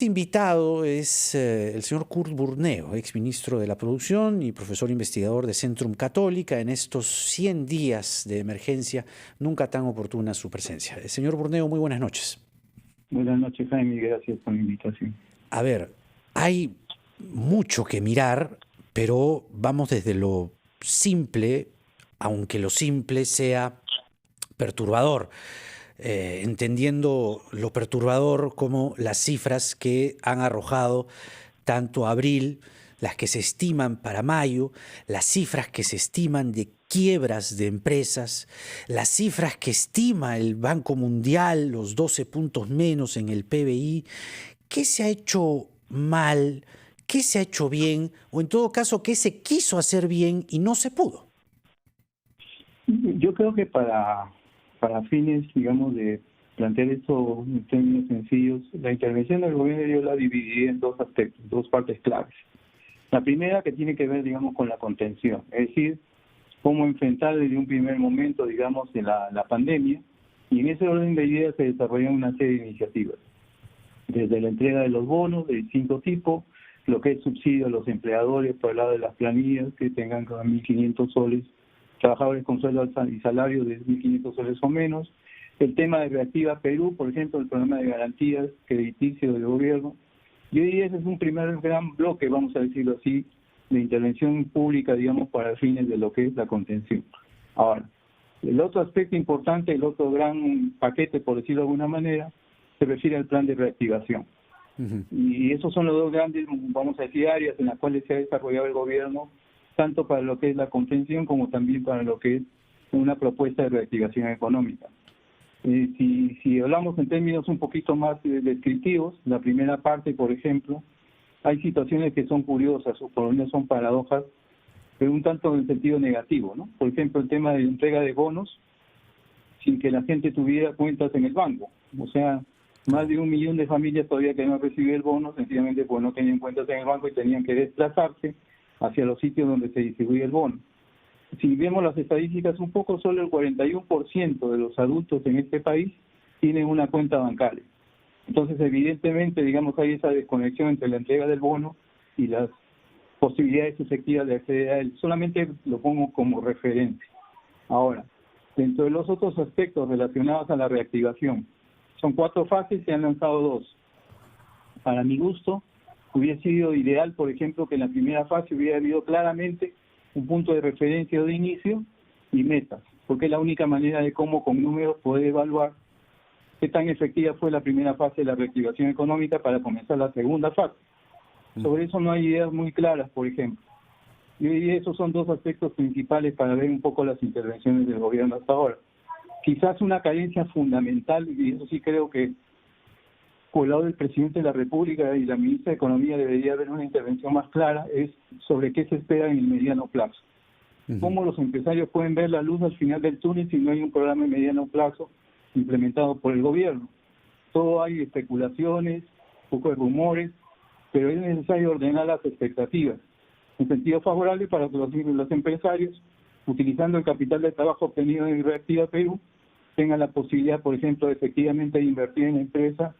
Invitado es el señor Kurt Burneo, exministro de la Producción y profesor investigador de Centrum Católica. En estos 100 días de emergencia, nunca tan oportuna su presencia. Señor Burneo, muy buenas noches. Buenas noches, Jaime, gracias por la invitación. A ver, hay mucho que mirar, pero vamos desde lo simple, aunque lo simple sea perturbador. Entendiendo lo perturbador como las cifras que han arrojado tanto abril, las que se estiman para mayo, las cifras que se estiman de quiebras de empresas, las cifras que estima el Banco Mundial, los 12 puntos menos en el PBI. ¿Qué se ha hecho mal? ¿Qué se ha hecho bien? O en todo caso, ¿qué se quiso hacer bien y no se pudo? Yo creo que para fines, digamos, de plantear esto en términos sencillos, la intervención del gobierno yo la dividí en dos aspectos, dos partes claves. La primera que tiene que ver, digamos, con la contención, es decir, cómo enfrentar desde un primer momento, digamos, de la pandemia, y en ese orden de ideas se desarrollaron una serie de iniciativas, desde la entrega de los bonos de distinto tipo, lo que es subsidio a los empleadores por el lado de las planillas que tengan cada 1.500 soles, trabajadores con sueldo y salario de 1.500 soles o menos, el tema de Reactiva Perú, por ejemplo, el programa de garantías crediticias del gobierno. Yo diría ese es un primer gran bloque, vamos a decirlo así, de intervención pública, digamos, para fines de lo que es la contención. Ahora, el otro aspecto importante, el otro gran paquete, por decirlo de alguna manera, se refiere al plan de reactivación. Y esos son los dos grandes, vamos a decir, áreas en las cuales se ha desarrollado el gobierno, tanto para lo que es la contención como también para lo que es una propuesta de reactivación económica. Si hablamos en términos un poquito más descriptivos, la primera parte, por ejemplo, hay situaciones que son curiosas o por lo menos son paradojas, pero un tanto en el sentido negativo, ¿no? Por ejemplo, el tema de entrega de bonos sin que la gente tuviera cuentas en el banco. O sea, más de 1 millón de familias todavía que no han recibido el bono, sencillamente pues no tenían cuentas en el banco y tenían que desplazarse hacia los sitios donde se distribuye el bono. Si vemos las estadísticas un poco, solo el 41% de los adultos en este país tienen una cuenta bancaria. Entonces, evidentemente, digamos, hay esa desconexión entre la entrega del bono y las posibilidades efectivas de acceder a él. Solamente lo pongo como referente. Ahora, dentro de los otros aspectos relacionados a la reactivación, son 4 fases, se han lanzado 2. Para mi gusto, hubiera sido ideal, por ejemplo, que en la primera fase hubiera habido claramente un punto de referencia o de inicio y metas, porque es la única manera de cómo con números poder evaluar qué tan efectiva fue la primera fase de la reactivación económica para comenzar la segunda fase. Sobre eso no hay ideas muy claras, por ejemplo. Yo diría esos son 2 aspectos principales para ver un poco las intervenciones del gobierno hasta ahora. Quizás una carencia fundamental, y eso sí creo que por el lado del presidente de la República y la ministra de Economía debería haber una intervención más clara, es sobre qué se espera en el mediano plazo. Cómo los empresarios pueden ver la luz al final del túnel si no hay un programa de mediano plazo implementado por el gobierno. Todo hay especulaciones, un poco de rumores, pero es necesario ordenar las expectativas en sentido favorable para que los empresarios, utilizando el capital de trabajo obtenido en Reactiva Perú, tengan la posibilidad, por ejemplo, efectivamente de invertir en la empresa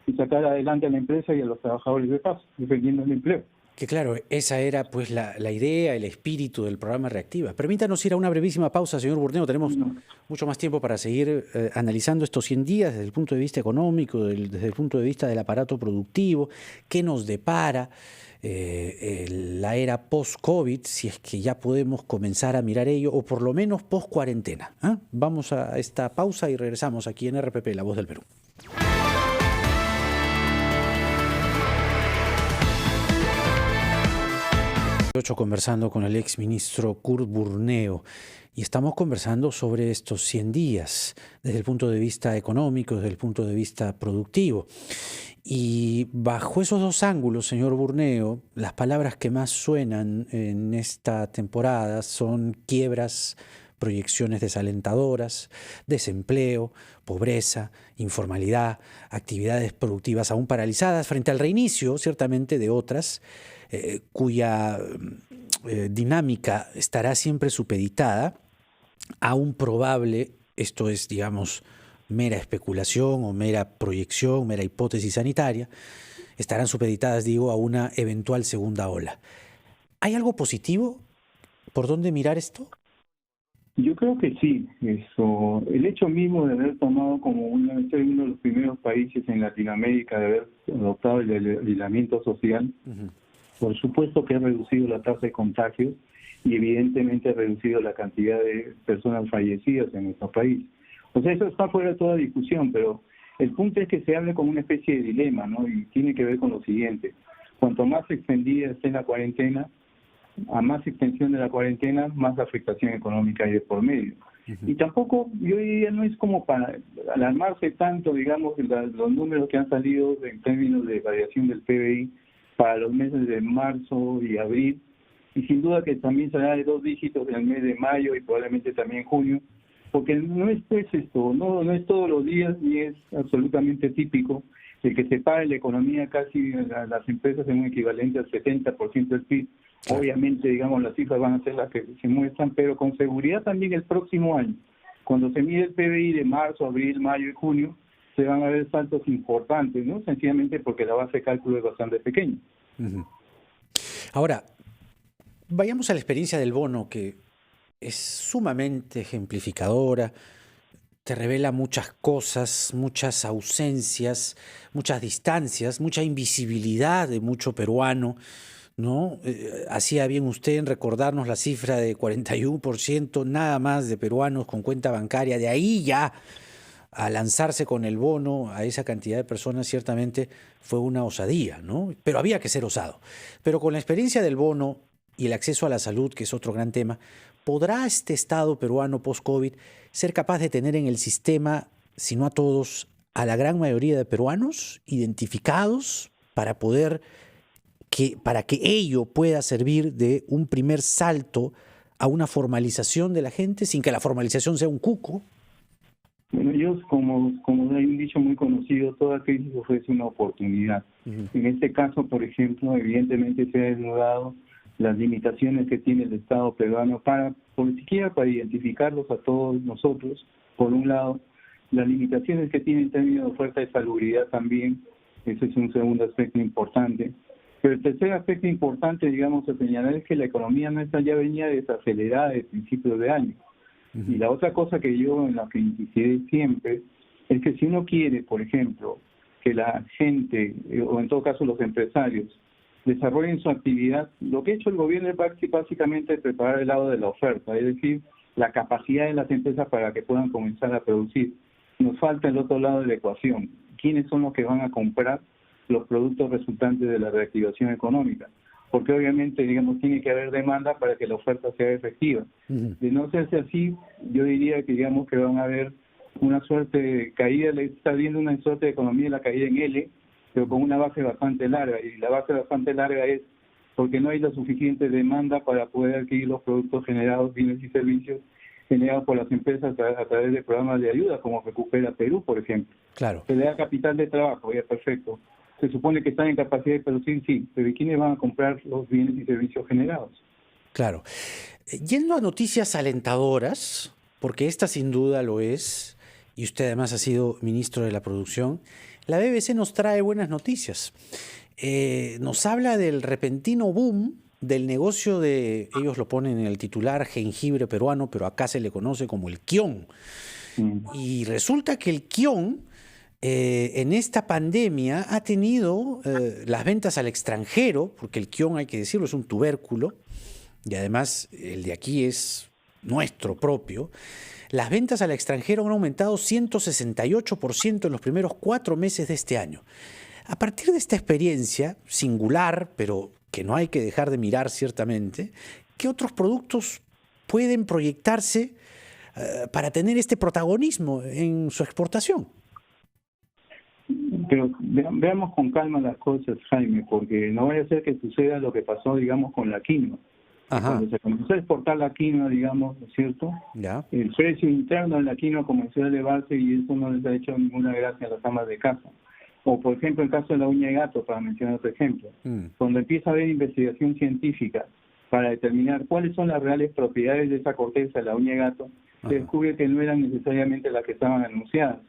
y sacar adelante a la empresa y a los trabajadores de paso, defendiendo el empleo. Que claro, esa era pues la idea, el espíritu del programa Reactiva. Permítanos ir a una brevísima pausa, señor Burneo. Tenemos mucho más tiempo para seguir analizando estos 100 días desde el punto de vista económico, desde el punto de vista del aparato productivo, qué nos depara la era post-COVID, si es que ya podemos comenzar a mirar ello, o por lo menos post-cuarentena. Vamos a esta pausa y regresamos aquí en RPP, La Voz del Perú. Conversando con el exministro Kurt Burneo y estamos conversando sobre estos 100 días desde el punto de vista económico, desde el punto de vista productivo. Y bajo esos 2 ángulos, señor Burneo, las palabras que más suenan en esta temporada son quiebras, proyecciones desalentadoras, desempleo, pobreza, informalidad, actividades productivas aún paralizadas frente al reinicio, ciertamente, de otras cuya dinámica estará siempre supeditada a un probable, esto es, digamos, mera especulación o mera proyección, mera hipótesis sanitaria, estarán supeditadas, digo, a una eventual segunda ola. ¿Hay algo positivo? ¿Por dónde mirar esto? Yo creo que sí. El hecho mismo de haber tomado ser uno de los primeros países en Latinoamérica de haber adoptado el aislamiento social, por supuesto que ha reducido la tasa de contagios y evidentemente ha reducido la cantidad de personas fallecidas en nuestro país. O sea, eso está fuera de toda discusión, pero el punto es que se hable como una especie de dilema, ¿no? Y tiene que ver con lo siguiente. Cuanto más extendida esté la cuarentena, a más extensión de la cuarentena, más afectación económica hay de por medio. Y tampoco, yo diría, no es como para alarmarse tanto, digamos, los números que han salido en términos de variación del PBI para los meses de marzo y abril, y sin duda que también será de 2 dígitos en el mes de mayo y probablemente también junio, porque no es pues no es todos los días ni es absolutamente típico el que se pague la economía casi las empresas en un equivalente al 70% del PIB. Claro. Obviamente, digamos, las cifras van a ser las que se muestran, pero con seguridad también el próximo año, cuando se mide el PBI de marzo, abril, mayo y junio, se van a ver saltos importantes, ¿no? Sencillamente porque la base de cálculo es bastante pequeña. Ahora, vayamos a la experiencia del bono, que es sumamente ejemplificadora, te revela muchas cosas, muchas ausencias, muchas distancias, mucha invisibilidad de mucho peruano, ¿no? Hacía bien usted en recordarnos la cifra de 41% nada más de peruanos con cuenta bancaria. De ahí ya a lanzarse con el bono a esa cantidad de personas ciertamente fue una osadía, ¿no? Pero había que ser osado. Pero con la experiencia del bono y el acceso a la salud, que es otro gran tema, ¿podrá este Estado peruano post-COVID ser capaz de tener en el sistema, si no a todos, a la gran mayoría de peruanos identificados para que ello pueda servir de un primer salto a una formalización de la gente, sin que la formalización sea un cuco? Bueno, ellos, como hay un dicho muy conocido, toda crisis ofrece una oportunidad. En este caso, por ejemplo, evidentemente se ha desnudado las limitaciones que tiene el Estado peruano por siquiera para identificarlos a todos nosotros, por un lado, las limitaciones que tiene en términos de oferta de salubridad también, ese es un segundo aspecto importante. Pero el tercer aspecto importante, digamos, a señalar es que la economía nuestra ya venía desacelerada desde principios de año. Y la otra cosa que yo en la que insistiré siempre es que si uno quiere, por ejemplo, que la gente, o en todo caso los empresarios, desarrollen su actividad, lo que ha hecho el gobierno es básicamente preparar el lado de la oferta, es decir, la capacidad de las empresas para que puedan comenzar a producir. Nos falta el otro lado de la ecuación. ¿Quiénes son los que van a comprar los productos resultantes de la reactivación económica? Porque obviamente, digamos, tiene que haber demanda para que la oferta sea efectiva. De no serse así, yo diría que, digamos, que van a haber una suerte de caída, está viendo una suerte de economía de la caída en L, pero con una base bastante larga, y la base bastante larga es porque no hay la suficiente demanda para poder adquirir los productos generados, bienes y servicios generados por las empresas a través de programas de ayuda, como Recupera Perú, por ejemplo. Claro. Se le da capital de trabajo, ya perfecto. Se supone que están en capacidad de producir, sí, pero ¿quiénes van a comprar los bienes y servicios generados? Claro. Yendo a noticias alentadoras, porque esta sin duda lo es, y usted además ha sido ministro de la producción, la BBC nos trae buenas noticias. Nos habla del repentino boom del negocio de, ellos lo ponen en el titular, jengibre peruano, pero acá se le conoce como el kion. Y resulta que el kion en esta pandemia ha tenido las ventas al extranjero, porque el kion, hay que decirlo, es un tubérculo, y además el de aquí es nuestro propio. Las ventas al extranjero han aumentado 168% en los primeros 4 meses de este año. A partir de esta experiencia singular, pero que no hay que dejar de mirar ciertamente, ¿qué otros productos pueden proyectarse para tener este protagonismo en su exportación? Pero veamos con calma las cosas, Jaime, porque no vaya a ser que suceda lo que pasó, digamos, con la quinoa. Cuando se comenzó a exportar la quinoa, digamos, ¿no es cierto? Ya. El precio interno de la quinoa comenzó a elevarse y eso no les ha hecho ninguna gracia a las amas de casa. O, por ejemplo, el caso de la uña de gato, para mencionar otro ejemplo. Cuando empieza a haber investigación científica para determinar cuáles son las reales propiedades de esa corteza de la uña de gato, se descubre que no eran necesariamente las que estaban anunciadas.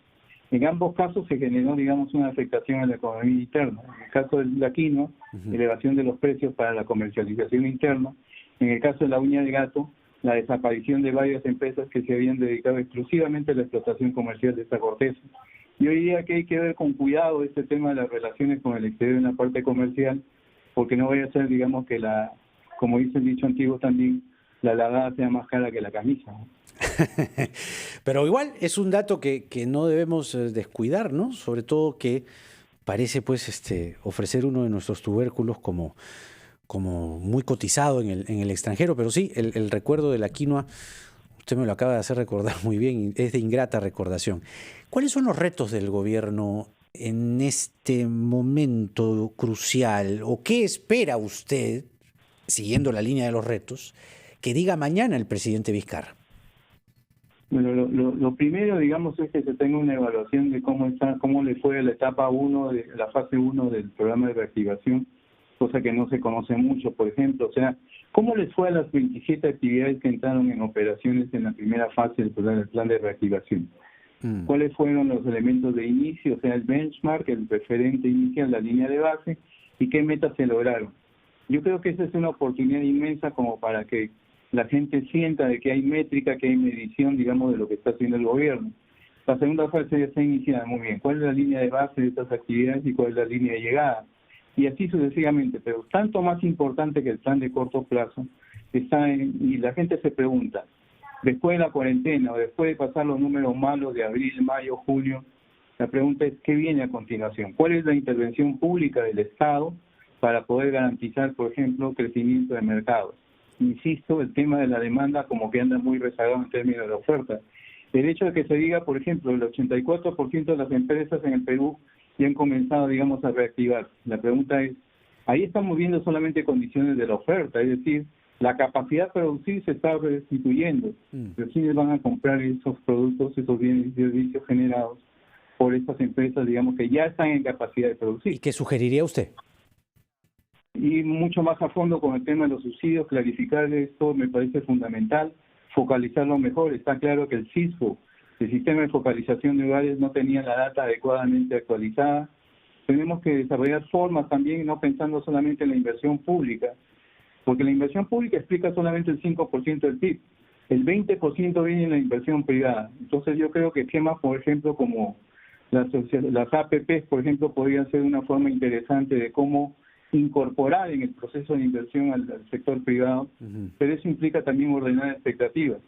En ambos casos se generó, digamos, una afectación a la economía interna. En el caso de la quinoa, elevación de los precios para la comercialización interna. En el caso de la uña de gato, la desaparición de varias empresas que se habían dedicado exclusivamente a la explotación comercial de esta corteza. Yo diría que hay que ver con cuidado este tema de las relaciones con el exterior en la parte comercial, porque no vaya a ser, digamos, que como dice el dicho antiguo también, la lavada sea más cara que la camisa, ¿no? Pero igual es un dato que no debemos descuidar, ¿no? Sobre todo que parece pues ofrecer uno de nuestros tubérculos como muy cotizado en el extranjero, pero sí, el recuerdo de la quinoa, usted me lo acaba de hacer recordar muy bien, es de ingrata recordación. ¿Cuáles son los retos del gobierno en este momento crucial? ¿O qué espera usted, siguiendo la línea de los retos, que diga mañana el presidente Vizcarra? Bueno, lo primero, digamos, es que se tenga una evaluación de cómo le fue a la etapa 1, de la fase 1 del programa de reactivación, cosa que no se conoce mucho, por ejemplo. O sea, ¿cómo les fue a las 27 actividades que entraron en operaciones en la primera fase del plan de reactivación? ¿Cuáles fueron los elementos de inicio, o sea, el benchmark, el referente inicial, la línea de base, y qué metas se lograron? Yo creo que esa es una oportunidad inmensa como para que la gente sienta de que hay métrica, que hay medición, digamos, de lo que está haciendo el gobierno. La segunda fase ya está iniciada, muy bien. ¿Cuál es la línea de base de estas actividades y cuál es la línea de llegada? Y así sucesivamente, pero tanto más importante que el plan de corto plazo está y la gente se pregunta, después de la cuarentena o después de pasar los números malos de abril, mayo, junio, la pregunta es, ¿qué viene a continuación? ¿Cuál es la intervención pública del Estado para poder garantizar, por ejemplo, crecimiento de mercados? Insisto, el tema de la demanda como que anda muy rezagado en términos de la oferta. El hecho de que se diga, por ejemplo, el 84% de las empresas en el Perú ya han comenzado, digamos, a reactivar. La pregunta es, ahí estamos viendo solamente condiciones de la oferta, es decir, la capacidad de producir se está restituyendo. Pero ¿quiénes van a comprar esos productos, esos bienes y servicios generados por estas empresas, digamos, que ya están en capacidad de producir? ¿Y qué sugeriría usted? Y mucho más a fondo con el tema de los subsidios, clarificar esto me parece fundamental, focalizarlo mejor. Está claro que el SISFO, el sistema de focalización de hogares, no tenía la data adecuadamente actualizada. Tenemos que desarrollar formas también, no pensando solamente en la inversión pública, porque la inversión pública explica solamente el 5% del PIB. El 20% viene en la inversión privada. Entonces yo creo que esquemas, por ejemplo, como las APPs, por ejemplo, podrían ser una forma interesante de cómo incorporar en el proceso de inversión al sector privado, pero eso implica también ordenar expectativas.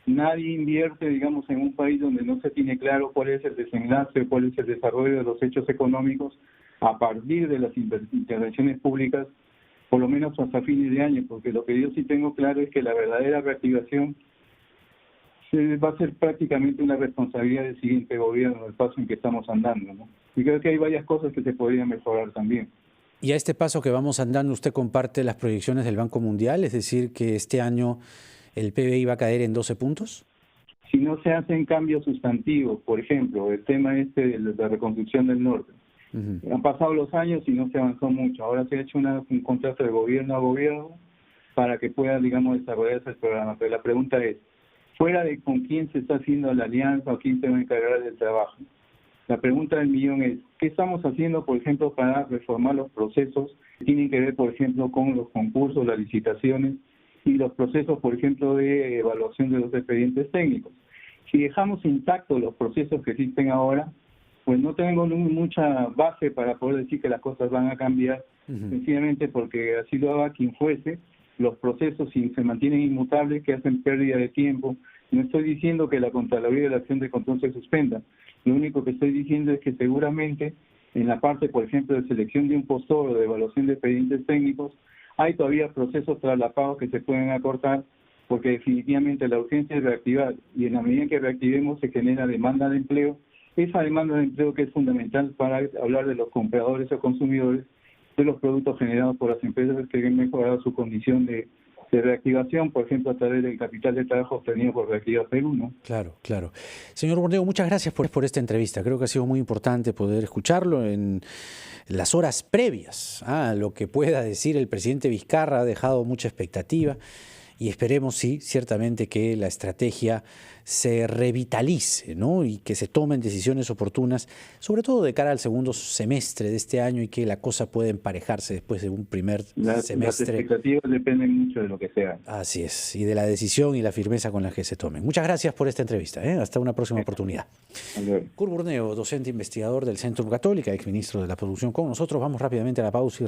Nadie invierte, digamos, en un país donde no se tiene claro cuál es el desenlace, cuál es el desarrollo de los hechos económicos a partir de las intervenciones públicas, por lo menos hasta fines de año, porque lo que yo sí tengo claro es que la verdadera reactivación va a ser prácticamente una responsabilidad del siguiente gobierno, el paso en que estamos andando, ¿no? Y creo que hay varias cosas que se podrían mejorar también. Y a este paso que vamos andando, ¿usted comparte las proyecciones del Banco Mundial? Es decir, que este año el PBI va a caer en 12 puntos. Si no se hacen cambios sustantivos, por ejemplo, el tema de la reconstrucción del norte. Han pasado los años y no se avanzó mucho. Ahora se ha hecho un contrato de gobierno a gobierno para que pueda, digamos, desarrollarse el programa. Pero la pregunta es, fuera de con quién se está haciendo la alianza o quién se va a encargar del trabajo, la pregunta del millón es, ¿qué estamos haciendo, por ejemplo, para reformar los procesos que tienen que ver, por ejemplo, con los concursos, las licitaciones y los procesos, por ejemplo, de evaluación de los expedientes técnicos? Si dejamos intactos los procesos que existen ahora, pues no tengo mucha base para poder decir que las cosas van a cambiar, sencillamente porque así lo haga quien fuese, los procesos si se mantienen inmutables, que hacen pérdida de tiempo. No estoy diciendo que la Contraloría de la Acción de Control se suspenda. Lo único que estoy diciendo es que seguramente en la parte, por ejemplo, de selección de un postor o de evaluación de expedientes técnicos, hay todavía procesos traslapados que se pueden acortar, porque definitivamente la urgencia es reactivar, y en la medida que reactivemos se genera demanda de empleo. Esa demanda de empleo que es fundamental para hablar de los compradores o consumidores de los productos generados por las empresas que han mejorado su condición de reactivación, por ejemplo, a través del capital de trabajo obtenido por Reactiva Perú, ¿no? Claro, claro. Señor Burneo, muchas gracias por esta entrevista. Creo que ha sido muy importante poder escucharlo en las horas previas a lo que pueda decir el presidente Vizcarra. Ha dejado mucha expectativa y esperemos, sí, ciertamente que la estrategia se revitalice, ¿no? Y que se tomen decisiones oportunas, sobre todo de cara al segundo semestre de este año y que la cosa pueda emparejarse después de un primer semestre. Las expectativas dependen mucho de lo que sea. Así es, y de la decisión y la firmeza con la que se tomen. Muchas gracias por esta entrevista, ¿eh? Hasta una próxima oportunidad. Kurt Burneo, docente investigador del Centrum Católica, exministro de la Producción con nosotros. Vamos rápidamente a la pausa y